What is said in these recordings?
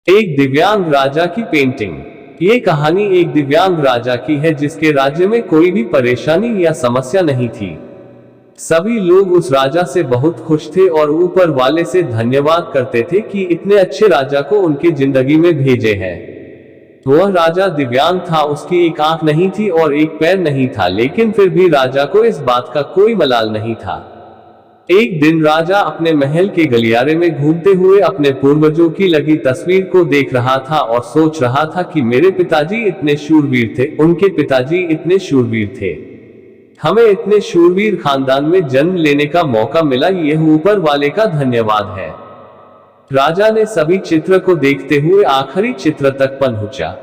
एक दिव्यांग राजा की पेंटिंग। ये कहानी एक दिव्यांग राजा की है जिसके राज्य में कोई भी परेशानी या समस्या नहीं थी। सभी लोग उस राजा से बहुत खुश थे और ऊपर वाले से धन्यवाद करते थे कि इतने अच्छे राजा को उनकी जिंदगी में भेजे है। वह राजा दिव्यांग था, उसकी एक आंख नहीं थी और एक पैर नहीं था, लेकिन फिर भी राजा को इस बात का कोई मलाल नहीं था। एक दिन राजा अपने महल के गलियारे में घूमते हुए अपने पूर्वजों की लगी तस्वीर को देख रहा था और सोच रहा था कि मेरे पिताजी इतने शूरवीर थे, उनके पिताजी इतने शूरवीर थे, हमें इतने शूरवीर खानदान में जन्म लेने का मौका मिला, यह ऊपर वाले का धन्यवाद है। राजा ने सभी चित्र को देखते हुए आखिरी चित्र तक पहुंचा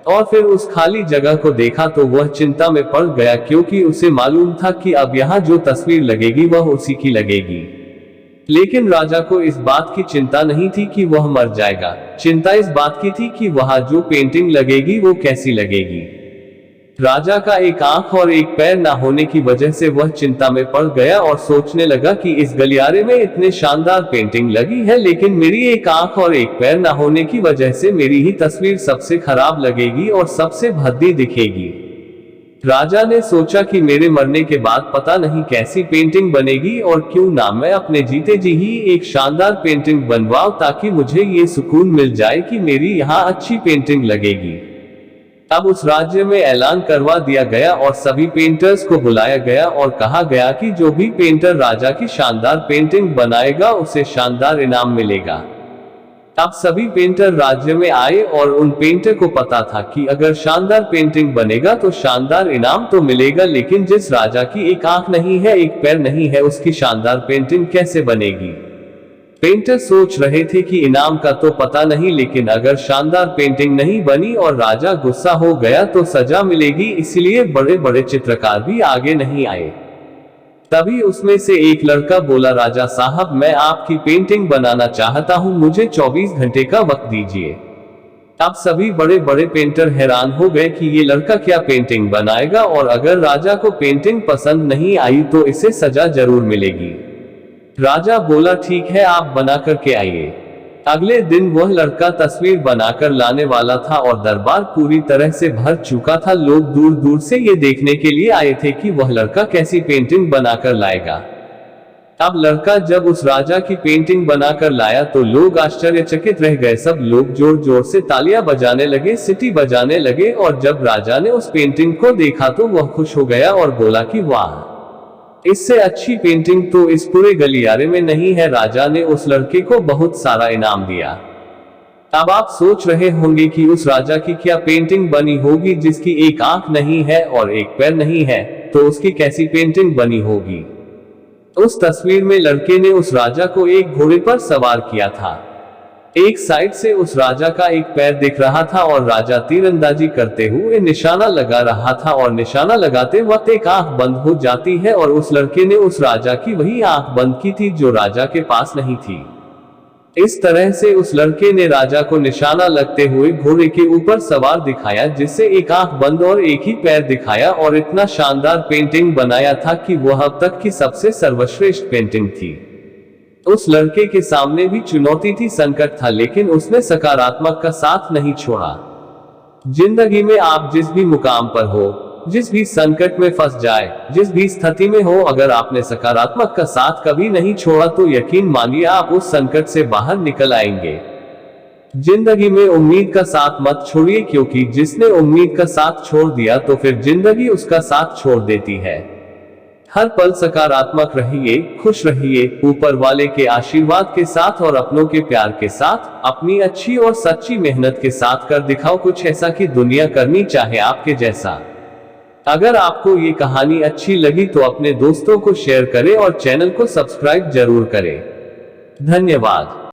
और फिर उस खाली जगह को देखा तो वह चिंता में पड़ गया, क्योंकि उसे मालूम था कि अब यहाँ जो तस्वीर लगेगी वह उसी की लगेगी। लेकिन राजा को इस बात की चिंता नहीं थी कि वह मर जाएगा, चिंता इस बात की थी कि वहां जो पेंटिंग लगेगी वो कैसी लगेगी। राजा का एक आंख और एक पैर ना होने की वजह से वह चिंता में पड़ गया और सोचने लगा कि इस गलियारे में इतने शानदार पेंटिंग लगी है, लेकिन मेरी एक आंख और एक पैर ना होने की वजह से मेरी ही तस्वीर सबसे खराब लगेगी और सबसे भद्दी दिखेगी। राजा ने सोचा कि मेरे मरने के बाद पता नहीं कैसी पेंटिंग बनेगी, और क्यों ना मैं अपने जीते जी ही एक शानदार पेंटिंग बनवाऊं, ताकि मुझे ये सुकून मिल जाए कि मेरी यहाँ अच्छी पेंटिंग लगेगी। तब उस राज्य में ऐलान करवा दिया गया और सभी पेंटर्स को बुलाया गया और कहा गया कि जो भी पेंटर राजा की शानदार पेंटिंग बनाएगा उसे शानदार इनाम मिलेगा। अब सभी पेंटर राज्य में आए और उन पेंटर को पता था कि अगर शानदार पेंटिंग बनेगा तो शानदार इनाम तो मिलेगा, लेकिन जिस राजा की एक आंख नहीं है, एक पैर नहीं है, उसकी शानदार पेंटिंग कैसे बनेगी। पेंटर सोच रहे थे कि इनाम का तो पता नहीं, लेकिन अगर शानदार पेंटिंग नहीं बनी और राजा गुस्सा हो गया तो सजा मिलेगी, इसलिए बड़े बड़े चित्रकार भी आगे नहीं आए। तभी उसमें से एक लड़का बोला, राजा साहब, मैं आपकी पेंटिंग बनाना चाहता हूं, मुझे 24 घंटे का वक्त दीजिए। अब सभी बड़े बड़े पेंटर हैरान हो गए कि ये लड़का क्या पेंटिंग बनाएगा, और अगर राजा को पेंटिंग पसंद नहीं आई तो इसे सजा जरूर मिलेगी। राजा बोला, ठीक है, आप बना करके आइए। अगले दिन वह लड़का तस्वीर बनाकर लाने वाला था और दरबार पूरी तरह से भर चुका था। लोग दूर दूर से ये देखने के लिए आए थे कि वह लड़का कैसी पेंटिंग बनाकर लाएगा। अब लड़का जब उस राजा की पेंटिंग बनाकर लाया तो लोग आश्चर्यचकित रह गए। सब लोग जोर जोर से तालियां बजाने लगे, सीटी बजाने लगे, और जब राजा ने उस पेंटिंग को देखा तो वह खुश हो गया और बोला कि वाह, इससे अच्छी पेंटिंग तो इस पूरे गलियारे में नहीं है। राजा ने उस लड़के को बहुत सारा इनाम दिया। अब आप सोच रहे होंगे कि उस राजा की क्या पेंटिंग बनी होगी जिसकी एक आंख नहीं है और एक पैर नहीं है, तो उसकी कैसी पेंटिंग बनी होगी। उस तस्वीर में लड़के ने उस राजा को एक घोड़े पर सवार किया था। एक साइड से उस राजा का एक पैर दिख रहा था और राजा तीरंदाजी करते हुए निशाना लगा रहा था, और निशाना लगाते वक्त एक आंख बंद हो जाती है, और उस लड़के ने उस राजा की वही आंख बंद की थी जो राजा के पास नहीं थी। इस तरह से उस लड़के ने राजा को निशाना लगते हुए घोड़े के ऊपर सवार दिखाया, जिससे एक आंख बंद और एक ही पैर दिखाया, और इतना शानदार पेंटिंग बनाया था कि वह अब तक की सबसे सर्वश्रेष्ठ पेंटिंग थी। उस लड़के के सामने भी चुनौती थी, संकट था, लेकिन उसने सकारात्मक का साथ नहीं छोड़ा। जिंदगी में आप जिस भी मुकाम पर हो, जिस भी संकट में फंस जाए, जिस भी स्थिति में हो, अगर आपने सकारात्मक का साथ कभी नहीं छोड़ा तो यकीन मानिए आप उस संकट से बाहर निकल आएंगे। जिंदगी में उम्मीद का साथ मत छोड़िए, क्योंकि जिसने उम्मीद का साथ छोड़ दिया तो फिर जिंदगी उसका साथ छोड़ देती है। हर पल सकारात्मक रहिए, खुश रहिए, ऊपर वाले के आशीर्वाद के साथ और अपनों के प्यार के साथ, अपनी अच्छी और सच्ची मेहनत के साथ कर दिखाओ कुछ ऐसा कि दुनिया करनी चाहे आपके जैसा। अगर आपको ये कहानी अच्छी लगी तो अपने दोस्तों को शेयर करें और चैनल को सब्सक्राइब जरूर करें। धन्यवाद।